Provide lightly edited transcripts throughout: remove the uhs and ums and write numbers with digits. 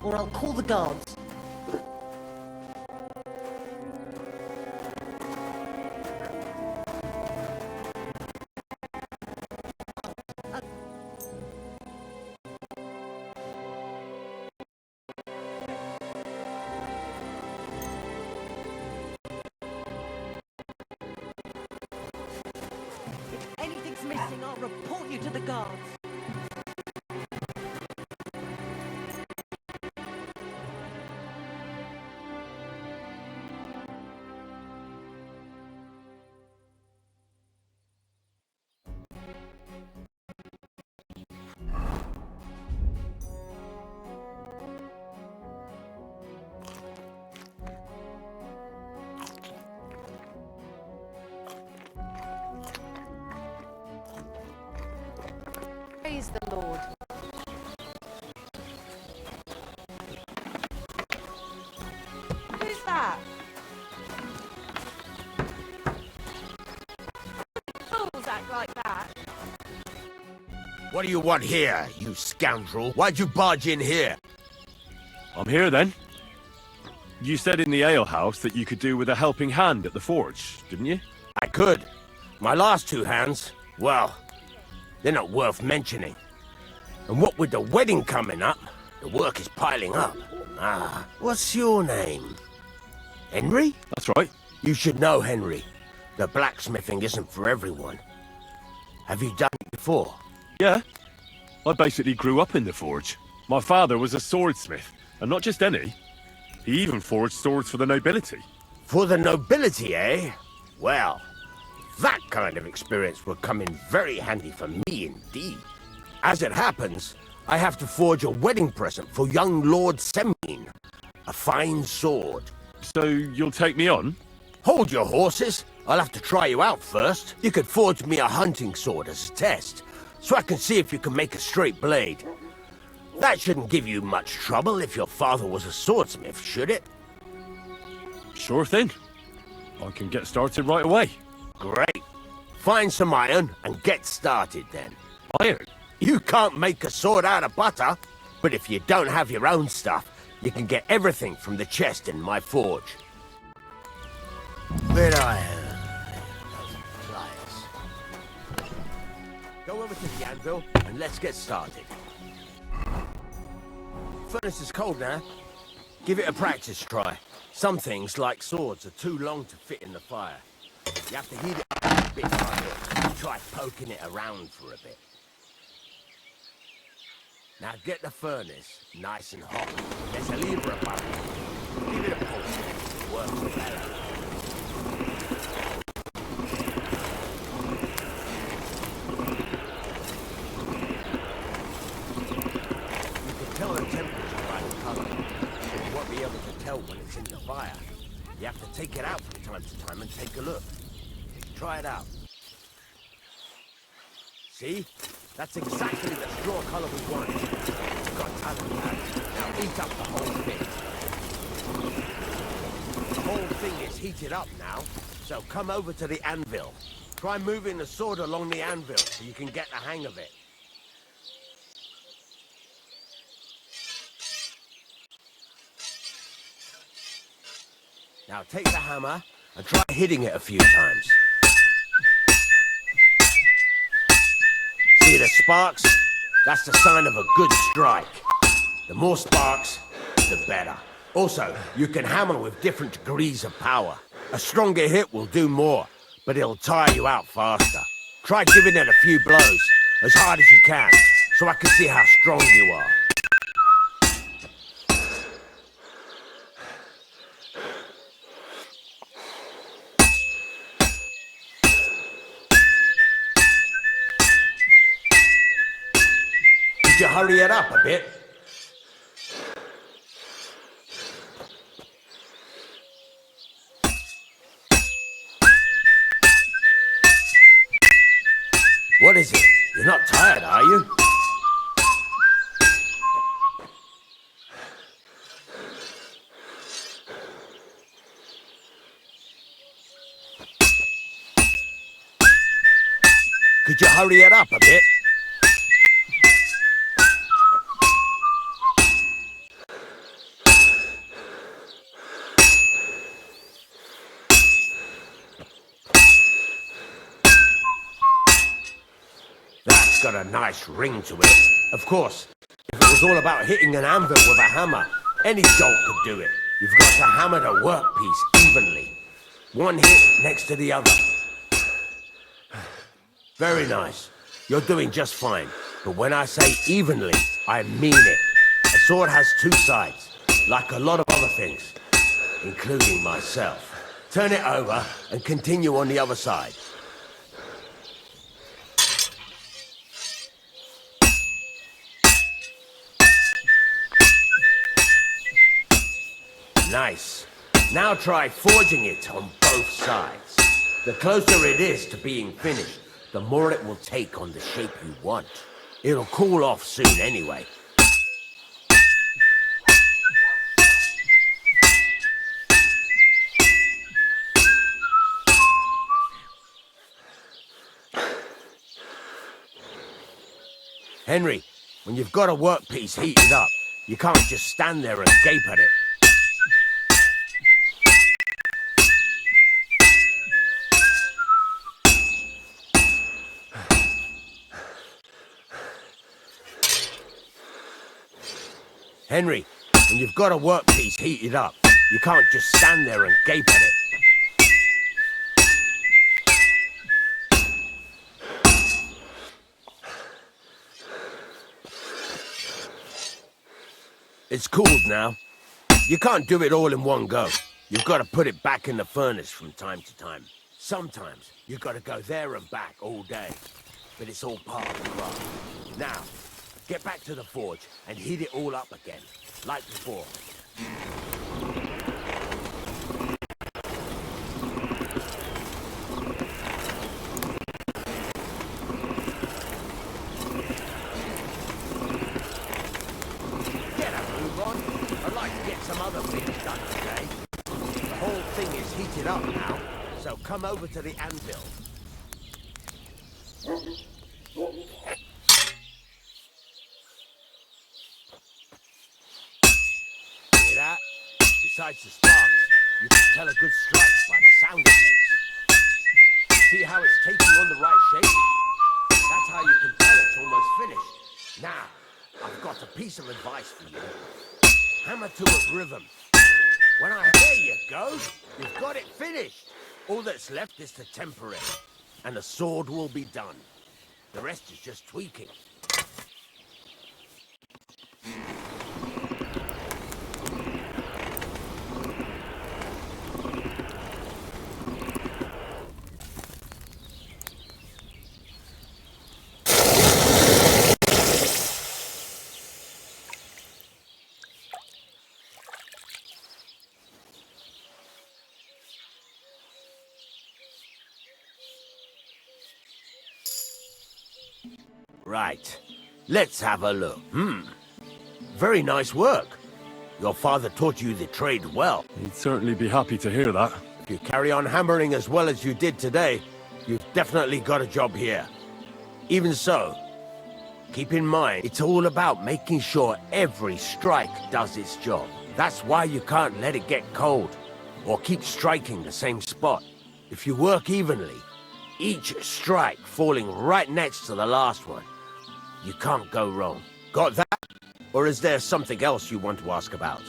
or I'll call the guards. If anything's missing, I'll report you to the guards. Praise the Lord. Who's that? Fools act like that. What do you want here, you scoundrel? Why'd you barge in here? I'm here then. You said in the alehouse that you could do with a helping hand at the forge, didn't you? I could. My last two hands, well, they're not worth mentioning. And what with the wedding coming up, the work is piling up. Ah, what's your name? Henry? That's right. You should know, Henry. The blacksmithing isn't for everyone. Have you done it before? Yeah. I basically grew up in the forge. My father was a swordsmith, and not just any. He even forged swords for the nobility. For the nobility, eh? Well, that kind of experience will come in very handy for me indeed. As it happens, I have to forge a wedding present for young Lord Semine. A fine sword. So you'll take me on? Hold your horses. I'll have to try you out first. You could forge me a hunting sword as a test, so I can see if you can make a straight blade. That shouldn't give you much trouble if your father was a swordsmith, should it? Sure thing. I can get started right away. Great. Find some iron and get started then. Iron? You can't make a sword out of butter, but if you don't have your own stuff, you can get everything from the chest in my forge. Bit iron. Pliers. Go over to the anvil and let's get started. Furnace is cold now. Give it a practice try. Some things, like swords, are too long to fit in the fire. You have to heat it up a bit by bit. Try poking it around for a bit. Now get the furnace nice and hot. There's a lever above it. Give it a push. It works better. You can tell the temperature by the color, but you won't be able to tell when it's in the fire. You have to take it out from time to time and take a look. Try it out. See? That's exactly the straw color we want. You've got talent, lad. Now eat up the whole thing. The whole thing is heated up now, so come over to the anvil. Try moving the sword along the anvil so you can get the hang of it. Now take the hammer and try hitting it a few times. See the sparks? That's the sign of a good strike. The more sparks, the better. Also, you can hammer with different degrees of power. A stronger hit will do more, but it'll tire you out faster. Try giving it a few blows, as hard as you can, so I can see how strong you are. Could you hurry it up a bit? What is it? You're not tired, are you? Could you hurry it up a bit? got a nice ring to it. Of course, if it was all about hitting an anvil with a hammer, any dolt could do it. You've got to hammer the workpiece evenly. One hit next to the other. Very nice. You're doing just fine. But when I say evenly, I mean it. A sword has two sides, like a lot of other things, including myself. Turn it over and continue on the other side. Nice. Now try forging it on both sides. The closer it is to being finished, the more it will take on the shape you want. It'll cool off soon anyway. Henry, when you've got a workpiece heated up, you can't just stand there and gape at it. Henry, when you've got a workpiece heated up, you can't just stand there and gape at it. It's cooled now. You can't do it all in one go. You've got to put it back in the furnace from time to time. Sometimes you've got to go there and back all day. But it's all part of the craft. Now, get back to the forge and heat it all up again, like before. Get a move on. I'd like to get some other things done today. The whole thing is heated up now, so come over to the anvil. That. Besides the sparks, you can tell a good strike by the sound it makes. See how it's taking on the right shape? That's how you can tell it's almost finished. Now, I've got a piece of advice for you. Hammer to a rhythm. When I there you go, you've got it finished. All that's left is to temper it, and the sword will be done. The rest is just tweaking. Right. Let's have a look. Very nice work. Your father taught you the trade well. He'd certainly be happy to hear that. If you carry on hammering as well as you did today, you've definitely got a job here. Even so, keep in mind, it's all about making sure every strike does its job. That's why you can't let it get cold, or keep striking the same spot. If you work evenly, each strike falling right next to the last one, you can't go wrong. Got that? Or is there something else you want to ask about?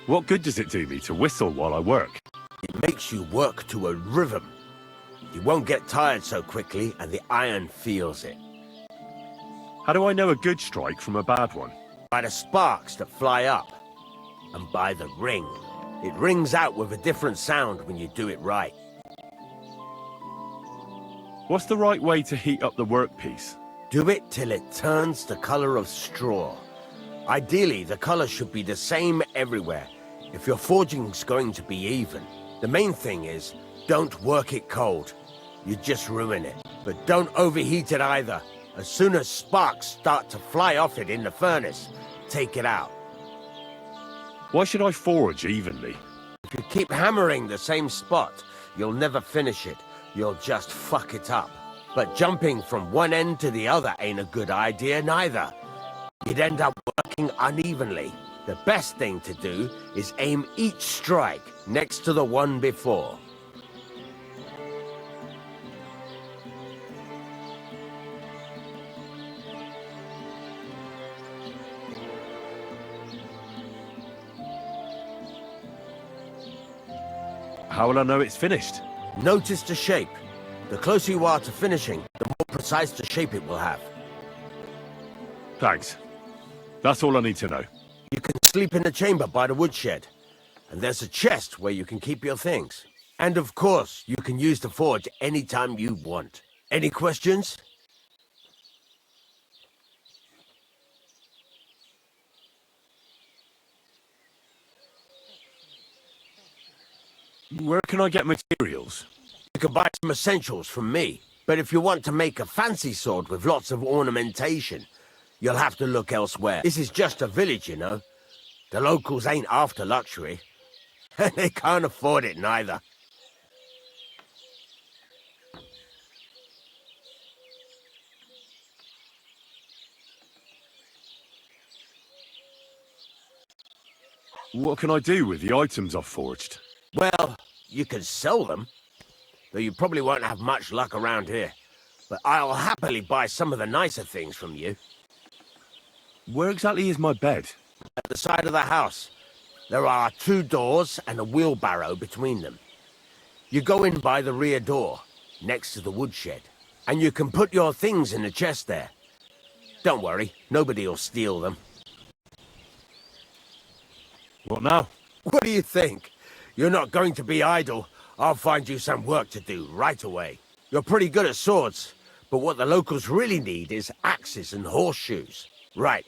What good does it do me to whistle while I work? It makes you work to a rhythm. You won't get tired so quickly, and the iron feels it. How do I know a good strike from a bad one? By the sparks that fly up, and by the ring. It rings out with a different sound when you do it right. What's the right way to heat up the workpiece? Do it till it turns the color of straw. Ideally, the color should be the same everywhere, if your forging's going to be even. The main thing is, don't work it cold. You just ruin it. But don't overheat it either. As soon as sparks start to fly off it in the furnace, take it out. Why should I forge evenly? If you keep hammering the same spot, you'll never finish it. You'll just fuck it up. But jumping from one end to the other ain't a good idea neither. You'd end up working unevenly. The best thing to do is aim each strike next to the one before. How will I know it's finished? Notice the shape. The closer you are to finishing, the more precise the shape it will have. Thanks. That's all I need to know. You can sleep in the chamber by the woodshed. And there's a chest where you can keep your things. And of course, you can use the forge anytime you want. Any questions? Where can I get materials? You can buy some essentials from me. But if you want to make a fancy sword with lots of ornamentation, you'll have to look elsewhere. This is just a village, you know. The locals ain't after luxury. And they can't afford it neither. What can I do with the items I've forged? Well, you can sell them. Though you probably won't have much luck around here. But I'll happily buy some of the nicer things from you. Where exactly is my bed? At the side of the house, there are 2 doors and a wheelbarrow between them. You go in by the rear door, next to the woodshed, and you can put your things in the chest there. Don't worry, nobody'll steal them. What now? What do you think? You're not going to be idle. I'll find you some work to do right away. You're pretty good at swords, but what the locals really need is axes and horseshoes. Right,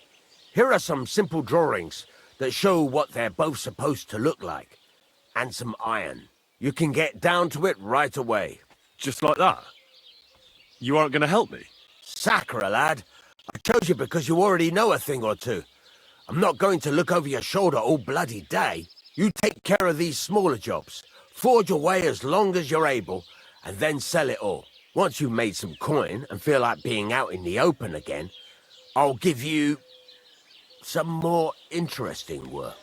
here are some simple drawings that show what they're both supposed to look like. And some iron. You can get down to it right away. Just like that? You aren't going to help me? Sacre, lad. I chose you because you already know a thing or two. I'm not going to look over your shoulder all bloody day. You take care of these smaller jobs. Forge away as long as you're able, and then sell it all. Once you've made some coin and feel like being out in the open again, I'll give you some more interesting work.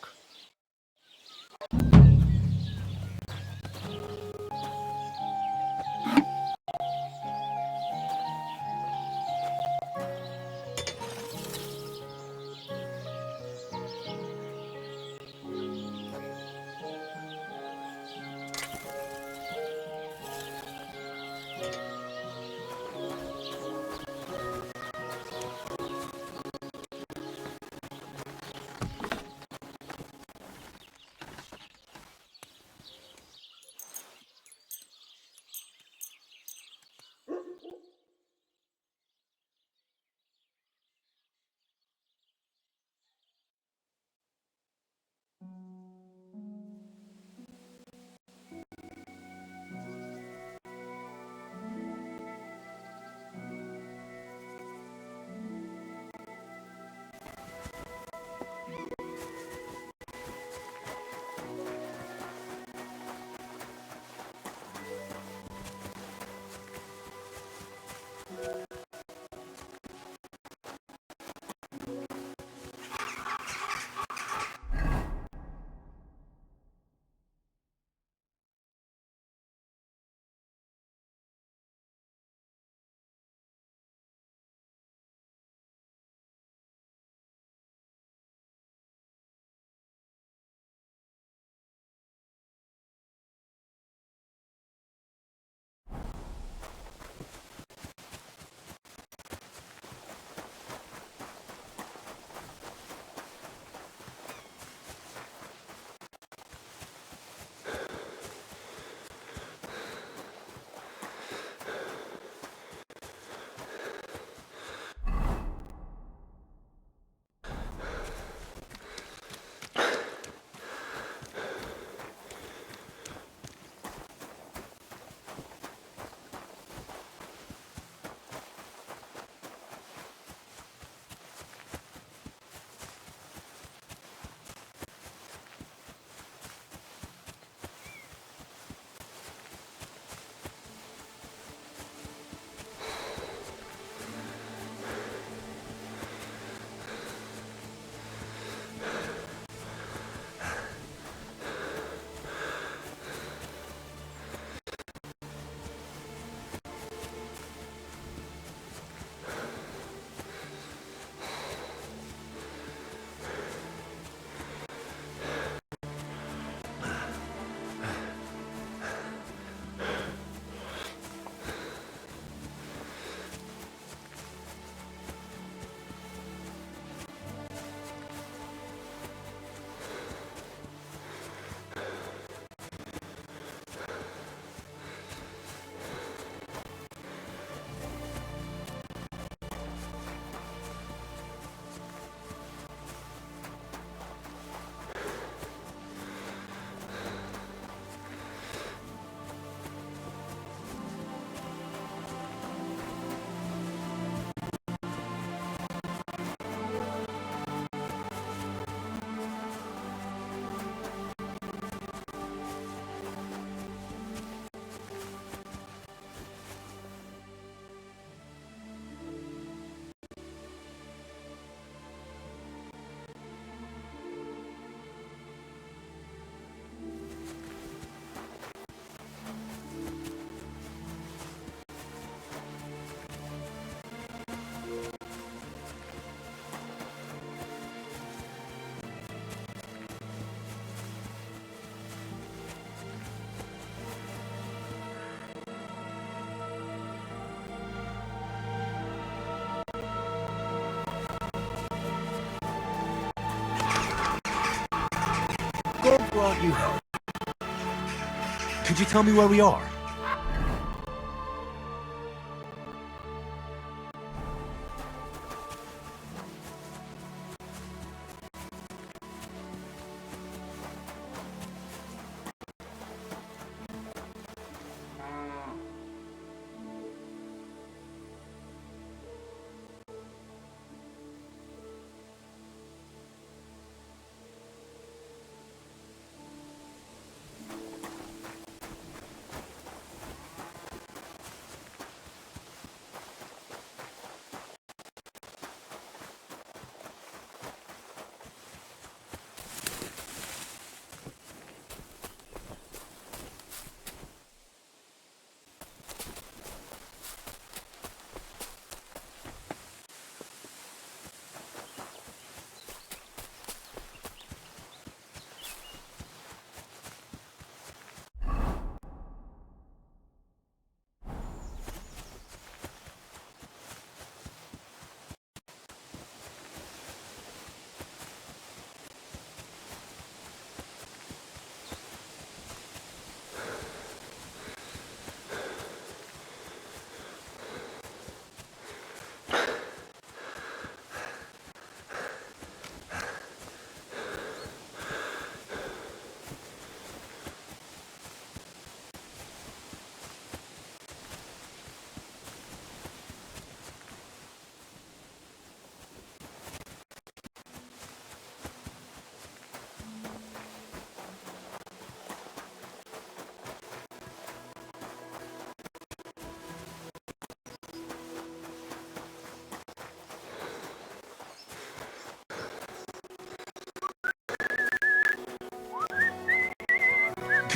God grant you health. Could you tell me where we are?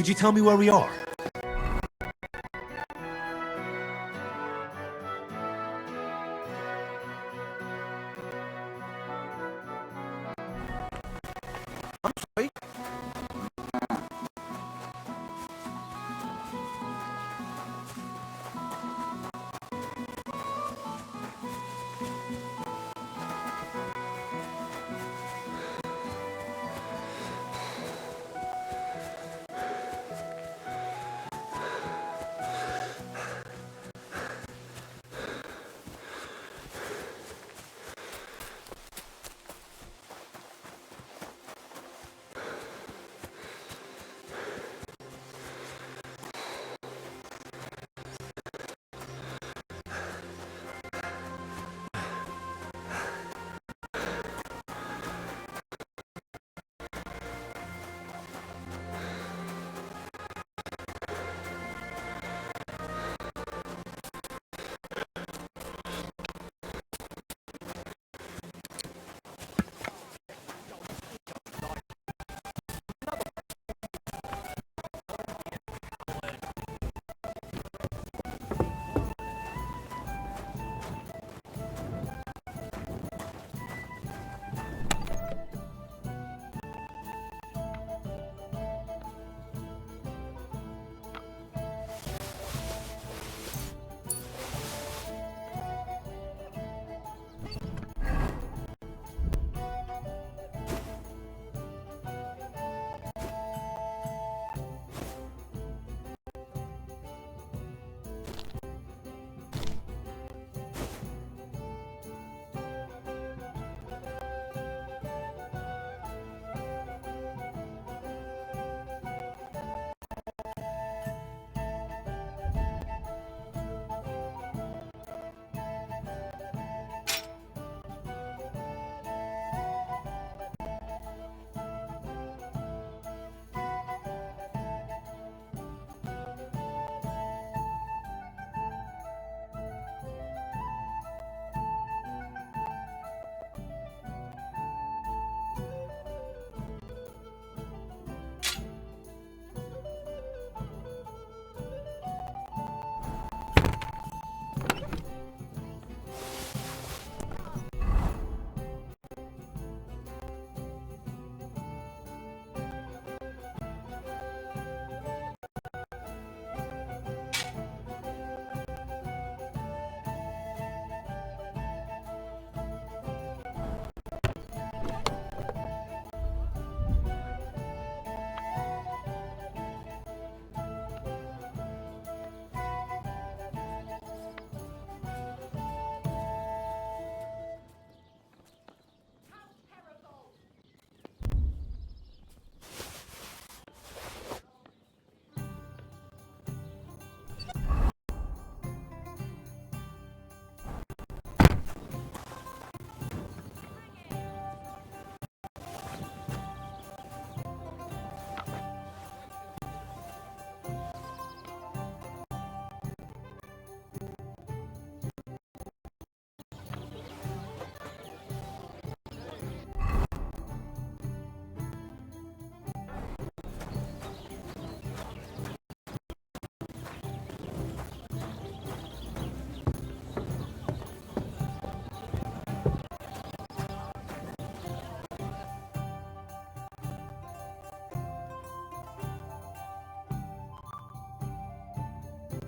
Could you tell me where we are?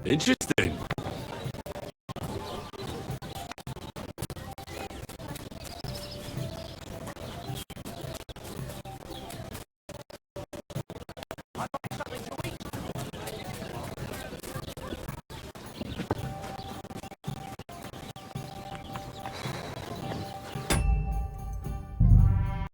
Interesting.